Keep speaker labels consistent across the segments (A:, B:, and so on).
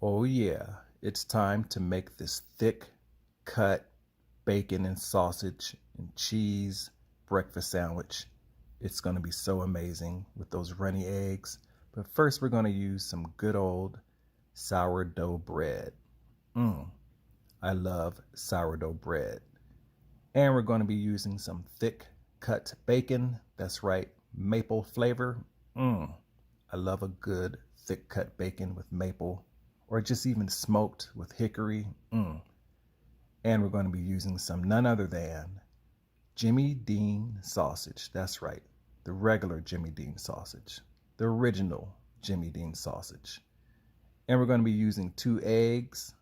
A: Oh yeah, it's time to make this thick cut bacon and sausage and cheese breakfast sandwich. It's going to be so amazing with those runny eggs. But first we're going to use some good old sourdough bread. I love sourdough bread. And we're going to be using some thick cut bacon. That's right, maple flavor. I love a good thick cut bacon with maple or just even smoked with hickory. And we're going to be using some none other than Jimmy Dean sausage. That's right, the regular Jimmy Dean sausage, the original Jimmy Dean sausage. And we're going to be using 2 eggs.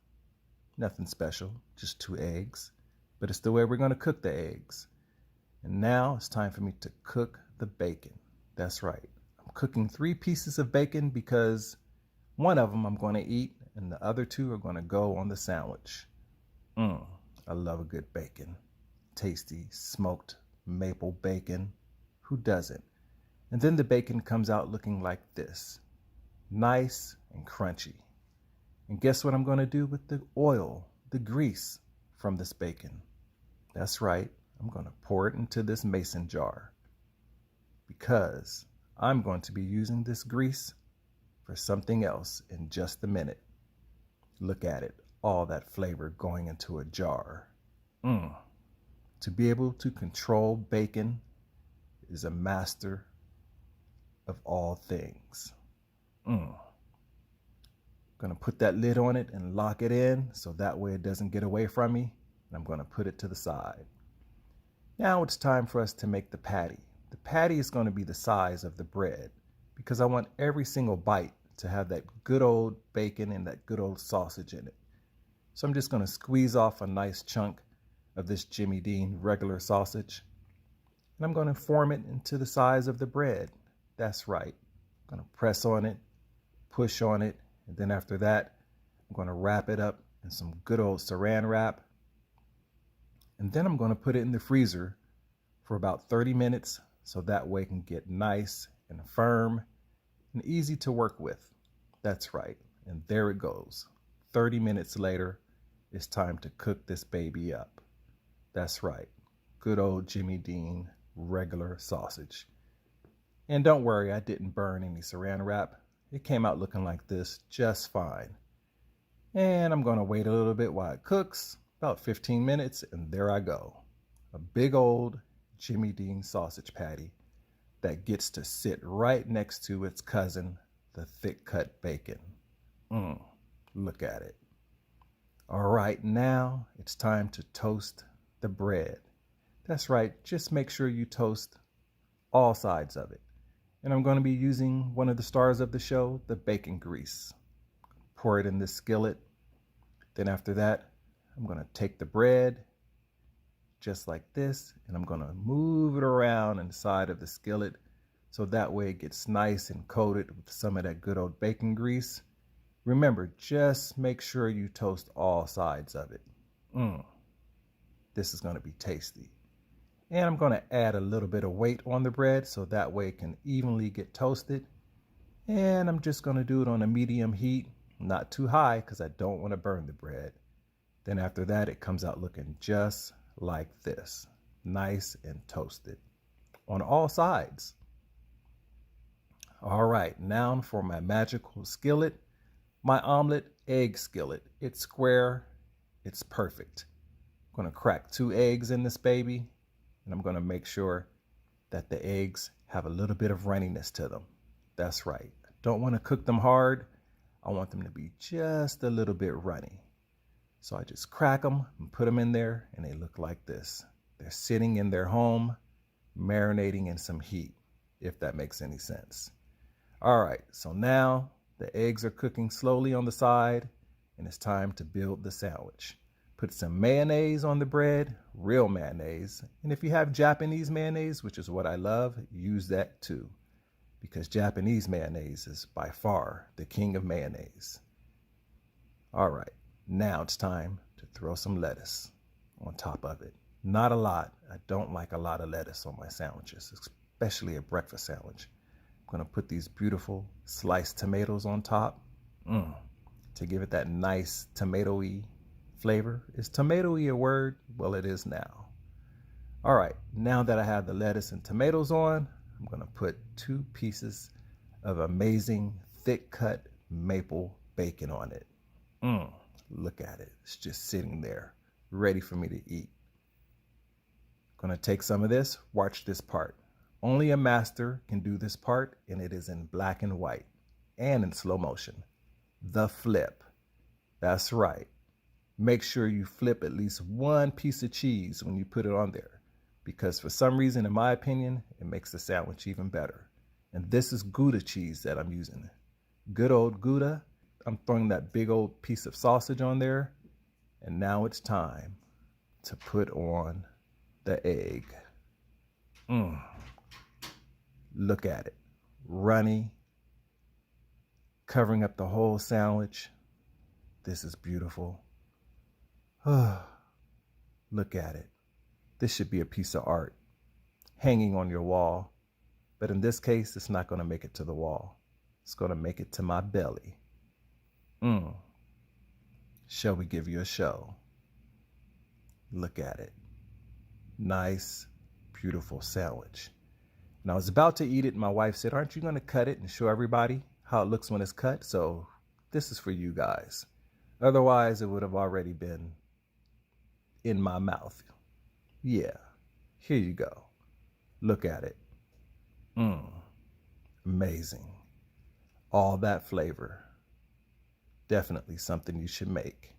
A: Nothing special, just 2 eggs. But it's the way we're going to cook the eggs. And now it's time for me to cook the bacon. That's right. I'm cooking 3 pieces of bacon because one of them I'm going to eat and the other 2 are going to go on the sandwich. I love a good bacon. Tasty, smoked maple bacon. Who doesn't? And then the bacon comes out looking like this. Nice and crunchy. And guess what I'm going to do with the oil, the grease from this bacon? That's right. I'm going to pour it into this mason jar because I'm going to be using this grease for something else in just a minute. Look at it, all that flavor going into a jar. To be able to control bacon is a master of all things. Gonna put that lid on it and lock it in so that way it doesn't get away from me. And I'm gonna put it to the side. Now it's time for us to make the patty. The patty is gonna be the size of the bread because I want every single bite to have that good old bacon and that good old sausage in it. So I'm just gonna squeeze off a nice chunk of this Jimmy Dean regular sausage. And I'm gonna form it into the size of the bread. That's right. I'm gonna press on it, push on it, and then after that, I'm gonna wrap it up in some good old saran wrap. And then I'm gonna put it in the freezer for about 30 minutes so that way it can get nice and firm and easy to work with. That's right. And there it goes. 30 minutes later, it's time to cook this baby up. That's right. Good old Jimmy Dean regular sausage. And don't worry, I didn't burn any saran wrap. It came out looking like this just fine. And I'm going to wait a little bit while it cooks, about 15 minutes, and there I go. A big old Jimmy Dean sausage patty that gets to sit right next to its cousin, the thick cut bacon. Look at it. All right, now it's time to toast the bread. That's right, just make sure you toast all sides of it. And I'm going to be using one of the stars of the show, the bacon grease. Pour it in this skillet. Then after that, I'm going to take the bread just like this, and I'm going to move it around inside of the skillet so that way it gets nice and coated with some of that good old bacon grease. Remember, just make sure you toast all sides of it. This is going to be tasty. And I'm going to add a little bit of weight on the bread so that way it can evenly get toasted. And I'm just going to do it on a medium heat, not too high because I don't want to burn the bread. Then after that, it comes out looking just like this, nice and toasted on all sides. All right, now for my magical skillet, my omelet egg skillet. It's square, it's perfect. I'm going to crack 2 eggs in this baby. And I'm going to make sure that the eggs have a little bit of runniness to them. That's right. I don't want to cook them hard. I want them to be just a little bit runny. So I just crack them and put them in there and they look like this. They're sitting in their home, marinating in some heat, if that makes any sense. All right, so now the eggs are cooking slowly on the side and it's time to build the sandwich. Put some mayonnaise on the bread, real mayonnaise. And if you have Japanese mayonnaise, which is what I love, use that too. Because Japanese mayonnaise is by far the king of mayonnaise. All right, now it's time to throw some lettuce on top of it. Not a lot. I don't like a lot of lettuce on my sandwiches, especially a breakfast sandwich. I'm gonna put these beautiful sliced tomatoes on top. to give it that nice tomatoey flavor. Is tomatoey a word? Well, it is now. All right, now that I have the lettuce and tomatoes on, I'm gonna put 2 pieces of amazing thick cut maple bacon on it. Look at it, it's just sitting there, ready for me to eat. Gonna take some of this, watch this part. Only a master can do this part, and it is in black and white and in slow motion. The flip. That's right. Make sure you flip at least 1 piece of cheese when you put it on there, because for some reason, in my opinion, it makes the sandwich even better. And this is Gouda cheese that I'm using. Good old Gouda. I'm throwing that big old piece of sausage on there. And now it's time to put on the egg. Look at it. Runny. Covering up the whole sandwich. This is beautiful. Look at it. This should be a piece of art hanging on your wall. But in this case, it's not going to make it to the wall. It's going to make it to my belly. Shall we give you a show? Look at it. Nice, beautiful sandwich. And I was about to eat it, and my wife said, aren't you going to cut it and show everybody how it looks when it's cut? So this is for you guys. Otherwise, it would have already been in my mouth. Yeah, here you go. Look at it. Amazing. All that flavor. Definitely something you should make.